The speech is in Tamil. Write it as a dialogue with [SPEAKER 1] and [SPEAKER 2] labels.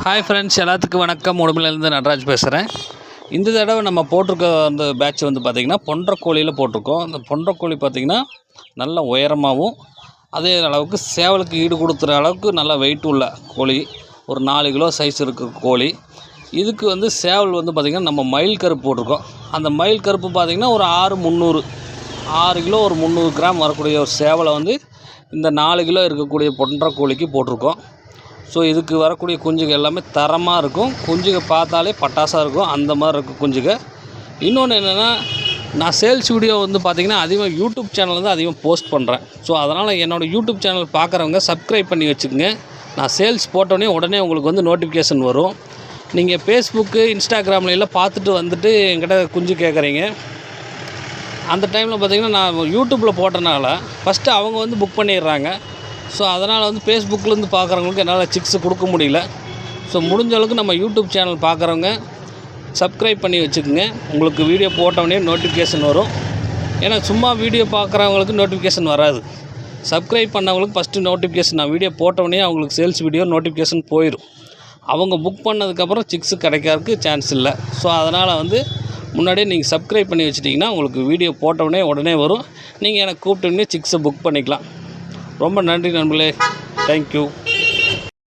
[SPEAKER 1] ஹாய் ஃப்ரெண்ட்ஸ், எல்லாத்துக்கும் வணக்கம். உடம்புலேருந்து நடராஜ் பேசுகிறேன். இந்த தடவை நம்ம போட்டிருக்க அந்த பேட்ச் வந்து பார்த்திங்கன்னா பொன்ற கோழியில் போட்டிருக்கோம். அந்த பொன்ற கோழி பார்த்திங்கன்னா நல்ல உயரமாகவும் அதே அளவுக்கு சேவலுக்கு ஈடு கொடுக்குற அளவுக்கு நல்லா வெயிட் உள்ள கோழி. ஒரு 4 கிலோ சைஸ் இருக்கிற கோழி. இதுக்கு வந்து சேவல் வந்து பார்த்திங்கன்னா நம்ம மயில் கருப்பு போட்டிருக்கோம். அந்த மயில் கருப்பு பார்த்திங்கன்னா ஒரு 6 கிலோ ஒரு 300 கிராம் வரக்கூடிய ஒரு சேவலை வந்து இந்த 4 கிலோ இருக்கக்கூடிய பொன்ற கோழிக்கு போட்டிருக்கோம். ஸோ இதுக்கு வரக்கூடிய குஞ்சுகள் எல்லாமே தரமாக இருக்கும். குஞ்சுக பார்த்தாலே பட்டாசாக இருக்கும், அந்த மாதிரி இருக்கும் குஞ்சுக. இன்னொன்று என்னென்னா, நான் சேல்ஸ் வீடியோ வந்து பார்த்திங்கன்னா அதிகமாக யூடியூப் சேனலில் தான் அதிகமாக போஸ்ட் பண்ணுறேன். ஸோ அதனால் என்னோடய யூடியூப் சேனல் பார்க்குறவங்க சப்ஸ்கிரைப் பண்ணி வச்சுக்கோங்க. நான் சேல்ஸ் போட்டோடனே உங்களுக்கு வந்து நோட்டிஃபிகேஷன் வரும். நீங்கள் ஃபேஸ்புக்கு, இன்ஸ்டாகிராமில் எல்லாம் பார்த்துட்டு வந்துட்டு என்கிட்ட குஞ்சு கேட்குறீங்க. அந்த டைமில் பார்த்திங்கன்னா நான் யூடியூப்பில் போட்டனால ஃபஸ்ட்டு அவங்க வந்து புக் பண்ணிடுறாங்க. ஸோ அதனால் வந்து ஃபேஸ்புக்கிலேருந்து பார்க்குறவங்களுக்கு என்னால் சிக்ஸு கொடுக்க முடியல. ஸோ முடிஞ்ச அளவுக்கு நம்ம யூடியூப் சேனல் பார்க்குறவங்க சப்ஸ்கிரைப் பண்ணி வச்சுக்கோங்க. உங்களுக்கு வீடியோ போட்டோடனே நோட்டிஃபிகேஷன் வரும். ஏன்னா சும்மா வீடியோ பார்க்குறவங்களுக்கு நோட்டிஃபிகேஷன் வராது. சப்ஸ்கிரைப் பண்ணவங்களுக்கு ஃபஸ்ட்டு நோட்டிஃபிகேஷன், நான் வீடியோ போட்டோடனே அவங்களுக்கு சேல்ஸ் வீடியோ நோட்டிஃபிகேஷன் போயிடும். அவங்க புக் பண்ணதுக்கப்புறம் சிக்ஸு கிடைக்கிறதுக்கு சான்ஸ் இல்லை. ஸோ அதனால் வந்து முன்னாடியே நீங்கள் சப்ஸ்கிரைப் பண்ணி வச்சிட்டிங்கன்னா உங்களுக்கு வீடியோ உடனே வரும். நீங்கள் எனக்கு கூப்பிட்டோன்னே சிக்ஸை புக் பண்ணிக்கலாம். ரொம்ப நன்றி நண்பர்களே. தேங்க்யூ.